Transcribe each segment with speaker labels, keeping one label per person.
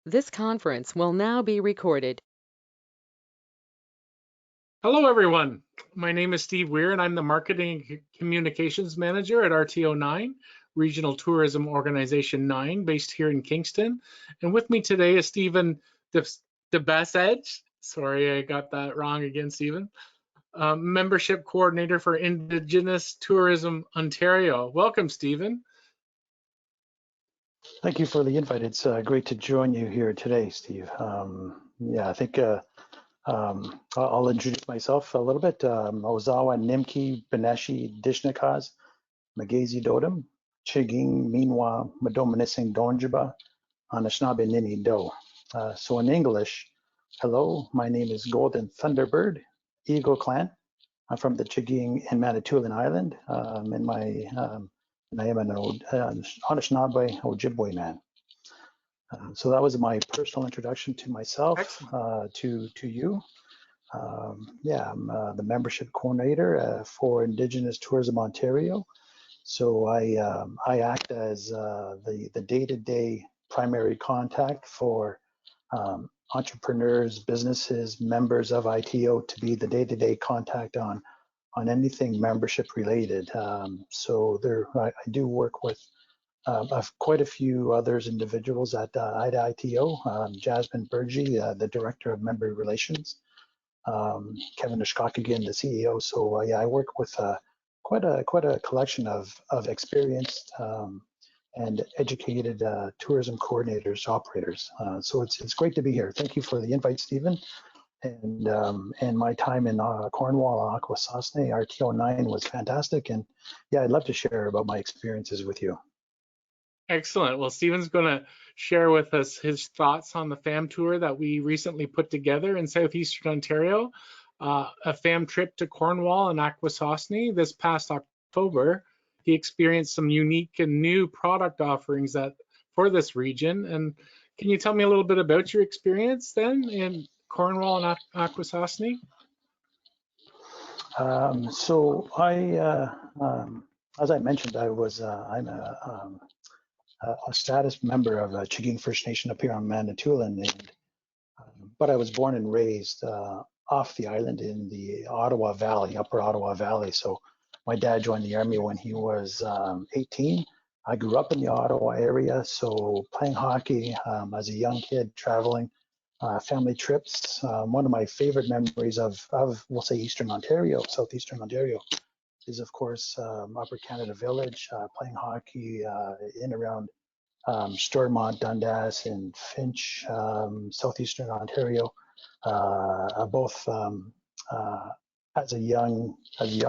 Speaker 1: This conference will now be recorded.
Speaker 2: Hello, everyone. My name is Steve Weir, and I'm the Marketing and Communications Manager at RTO 9, Regional Tourism Organization 9, based here in Kingston. And with me today is Stephen Debassige. Sorry, I got that wrong again, Stephen. Membership Coordinator for Indigenous Tourism Ontario. Welcome, Stephen.
Speaker 3: Thank you for the invite. It's great to join you here today, Steve. Yeah, I think I'll introduce myself a little bit. Ozawa Nimki Beneshi Dishnakaz, Magazi Dodam, Chiging Minwa Madomanising Donjiba, Anishinaabe Nini Do. So in English, hello, my name is Golden Thunderbird, Eagle Clan. I'm from the Chiging and Manitoulin Island, and I am an Anishinaabe Ojibwe man. So that was my personal introduction to myself, to you. Yeah, I'm the membership coordinator for Indigenous Tourism Ontario. So I act as the day-to-day primary contact for entrepreneurs, businesses, members of ITO to be the day-to-day contact on anything membership related. So I do work with quite a few others individuals at ITO, Jasmine Burgee, the Director of Member Relations, Kevin Ishkokigan, the CEO. So yeah, I work with quite a collection of experienced and educated tourism coordinators, operators. So it's great to be here. Thank you for the invite, Stephen. And my time in Cornwall, Akwesasne, RTO 9 was fantastic. And yeah, I'd love to share about my experiences with you.
Speaker 2: Excellent. Well, Stephen's going to share with us his thoughts on the FAM tour that we recently put together in southeastern Ontario, a FAM trip to Cornwall and Akwesasne this past October. He experienced some unique and new product offerings for this region. And can you tell me a little bit about your experience then in Cornwall and Akwesasne?
Speaker 3: So as I mentioned, I'm a status member of Chiging First Nation up here on Manitoulin, but I was born and raised off the island in the Ottawa Valley, Upper Ottawa Valley. So my dad joined the army when he was 18. I grew up in the Ottawa area, so playing hockey as a young kid, traveling, family trips. One of my favorite memories of we'll say Eastern Ontario, Southeastern Ontario, is of course Upper Canada Village, playing hockey in around Stormont, Dundas, and Finch, Southeastern Ontario, both as a young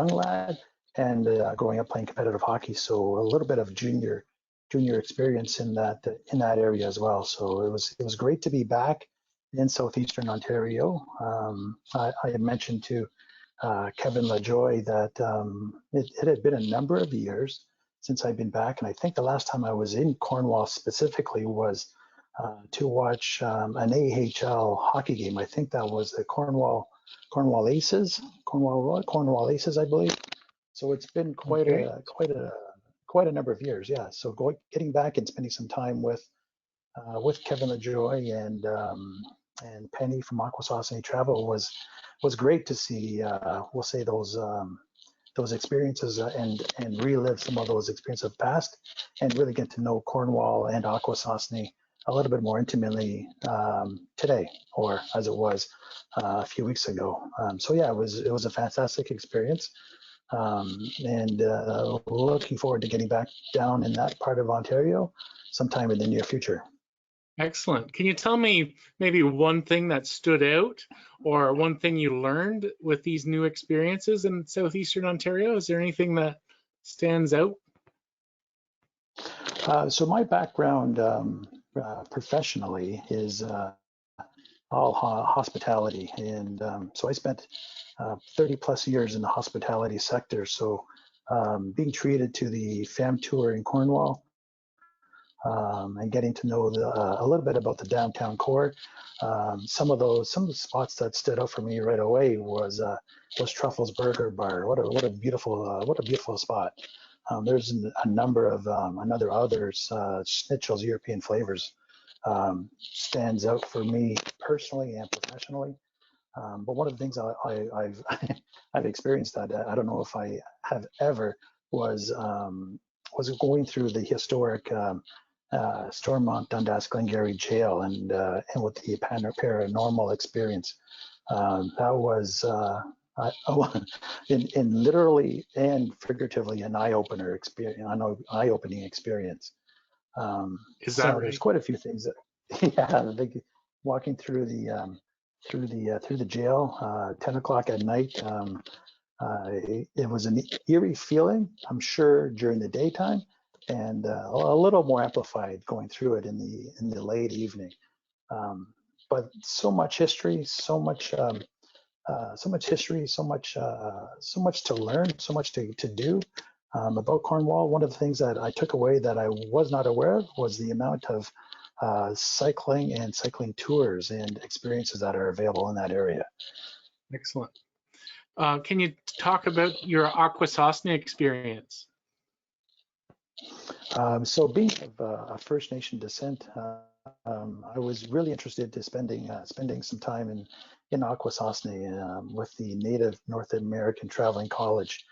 Speaker 3: lad and growing up playing competitive hockey. So a little bit of junior experience in that area as well. So it was great to be back in Southeastern Ontario. I had mentioned to Kevin LaJoy that it had been a number of years since I've been back, and I think the last time I was in Cornwall specifically was to watch an AHL hockey game. I think that was the Cornwall Aces, Cornwall Aces, I believe. So it's been quite a number of years, yeah. So getting back and spending some time with Kevin LaJoy and Penny from Akwesasne Travel was great to see. We'll say those experiences and relive some of those experiences of past, and really get to know Cornwall and Akwesasne a little bit more intimately today, or as it was a few weeks ago. So yeah, it was a fantastic experience, and looking forward to getting back down in that part of Ontario sometime in the near future.
Speaker 2: Excellent. Can you tell me maybe one thing that stood out or one thing you learned with these new experiences in Southeastern Ontario? Is there anything that stands out?
Speaker 3: So my background professionally is all hospitality. And so I spent 30 plus years in the hospitality sector. So being treated to the FAM tour in Cornwall, and getting to know a little bit about the downtown core. Some of the spots that stood out for me right away was Truffles Burger Bar. What a beautiful spot. There's a number of others, Schnitzel's European Flavors. stands out for me personally and professionally. But one of the things I've I've experienced that I don't know if I have ever was going through the historic Stormont Dundas Glengarry Jail and with the paranormal experience. That was in literally and figuratively an eye-opener experience, an eye-opening experience.
Speaker 2: Is that
Speaker 3: So
Speaker 2: right?
Speaker 3: there's quite a few things that, yeah, walking through the jail, 10 o'clock at night. It was an eerie feeling, I'm sure, during the daytime, and a little more amplified going through it in the late evening. But so much history, so much history, so much to learn, so much to do about Cornwall. One of the things that I took away that I was not aware of was the amount of cycling and cycling tours and experiences that are available in that area.
Speaker 2: Excellent. Can you talk about your Akwesasne experience?
Speaker 3: So being of a First Nation descent, I was really interested in spending some time in Akwesasne with the Native North American Traveling College.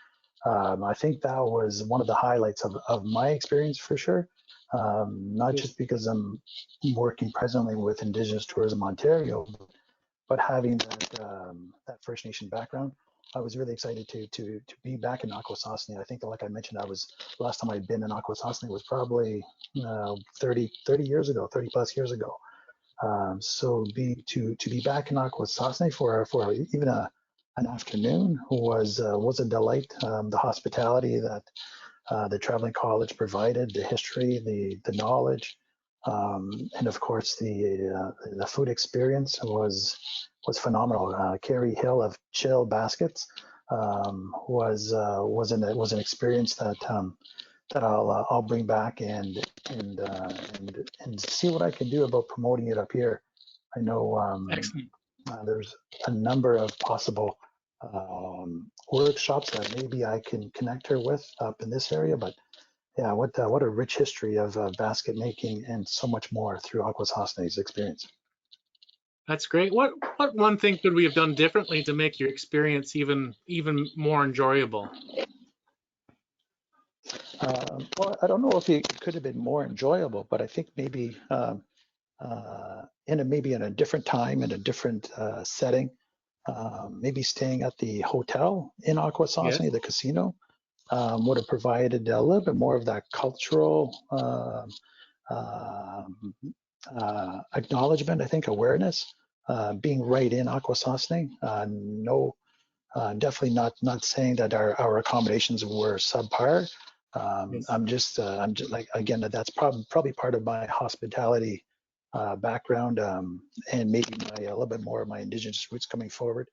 Speaker 3: I think that was one of the highlights of my experience for sure. Not just because I'm working presently with Indigenous Tourism Ontario, but having that First Nation background. I was really excited to be back in Akwesasne. I think, like I mentioned, last time I'd been in Akwesasne was probably 30 years ago, 30 plus years ago. So to be back in Akwesasne for even an afternoon was a delight. The hospitality that the traveling college provided, the history, the knowledge, and of course the food experience was phenomenal. Carrie Hill of Chill Baskets was an experience that I'll bring back and see what I can do about promoting it up here. I know
Speaker 2: Excellent.
Speaker 3: there's a number of possible workshops that maybe I can connect her with up in this area, but yeah, what a rich history of basket making and so much more through Akwesasne's experience.
Speaker 2: That's great. What one thing could we have done differently to make your experience even more enjoyable?
Speaker 3: Well, I don't know if it could have been more enjoyable, but I think maybe maybe in a different time, in a different setting, maybe staying at the hotel in Akwesasne,
Speaker 2: Yes.
Speaker 3: the casino, would have provided a little bit more of that cultural acknowledgement, I think, awareness, being right in Akwesasne. No, definitely not saying that our accommodations were subpar.
Speaker 2: Yes.
Speaker 3: I'm just like, again, that's probably part of my hospitality background, and maybe a little bit more of my Indigenous roots coming forward.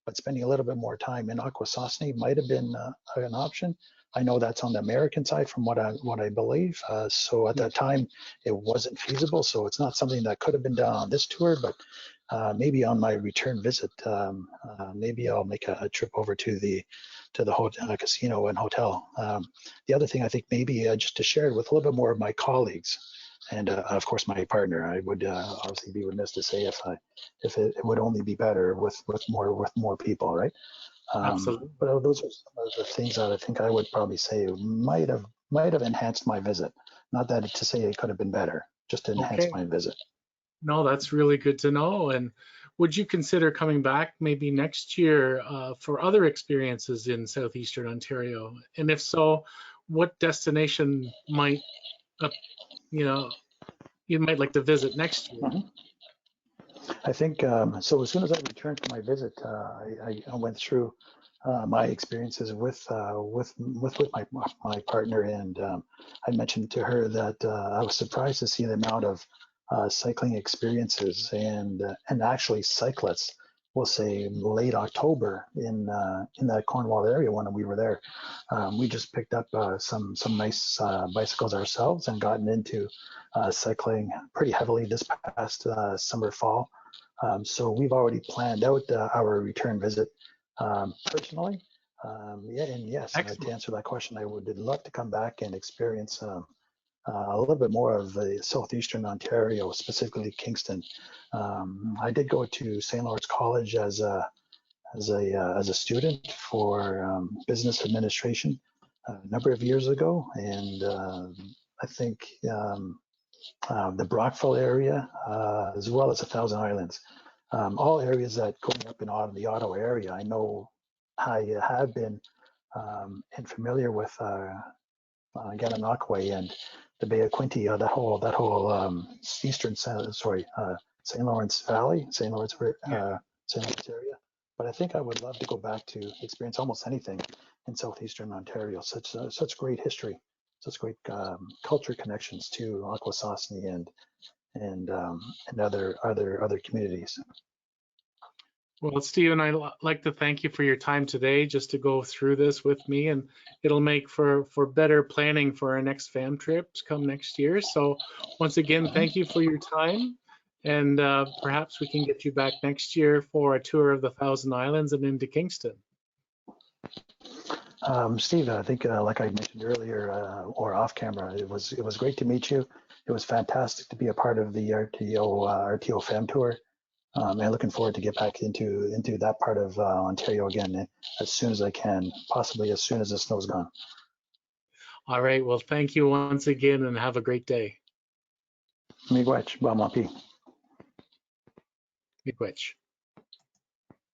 Speaker 3: But spending a little bit more time in Akwesasne might have been an option. I know that's on the American side from what I believe. So at that time, it wasn't feasible. So it's not something that could have been done on this tour, but maybe on my return visit, maybe I'll make a trip over to the hotel, casino and hotel. The other thing I think maybe just to share it with a little bit more of my colleagues, and of course my partner. I would obviously be remiss to say if it would only be better with more people, right?
Speaker 2: Absolutely.
Speaker 3: But those are some of the things that I think I would probably say might have enhanced my visit. Not that to say it could have been better, just to enhance
Speaker 2: Okay.
Speaker 3: my visit.
Speaker 2: No, that's really good to know. And would you consider coming back maybe next year for other experiences in southeastern Ontario? And if so, what destination might you might like to visit next year?
Speaker 3: Mhm. I think so. As soon as I returned from my visit, I went through my experiences with my partner, and I mentioned to her that I was surprised to see the amount of cycling experiences and actually cyclists. We'll say late October in that Cornwall area when we were there. We just picked up some nice bicycles ourselves and gotten into cycling pretty heavily this past summer fall. So we've already planned out our return visit personally. Yeah, and yes, to
Speaker 2: Excellent.
Speaker 3: answer that question, I would love to come back and experience a little bit more of the southeastern Ontario, specifically Kingston. I did go to St. Lawrence College as a student for business administration a number of years ago, and I think the Brockville area, as well as the Thousand Islands, all areas that going up in the Ottawa area. I know I have been and familiar with Gananoque and the Bay of Quinte, that whole eastern, St. Lawrence Valley, St. Lawrence area. But I think I would love to go back to experience almost anything in southeastern Ontario. Such great history, such great culture connections to Akwesasne and other communities.
Speaker 2: Well, Stephen, I'd like to thank you for your time today just to go through this with me, and it'll make for better planning for our next fam trips come next year. So once again, thank you for your time, and perhaps we can get you back next year for a tour of the Thousand Islands and into Kingston.
Speaker 3: Steve, I think like I mentioned earlier or off camera, it was great to meet you. It was fantastic to be a part of the RTO Fam Tour. And looking forward to get back into that part of Ontario again as soon as I can, possibly as soon as the snow's gone.
Speaker 2: All right. Well, thank you once again, and have a great day.
Speaker 3: Miigwech, Bamapi.
Speaker 2: Miigwech.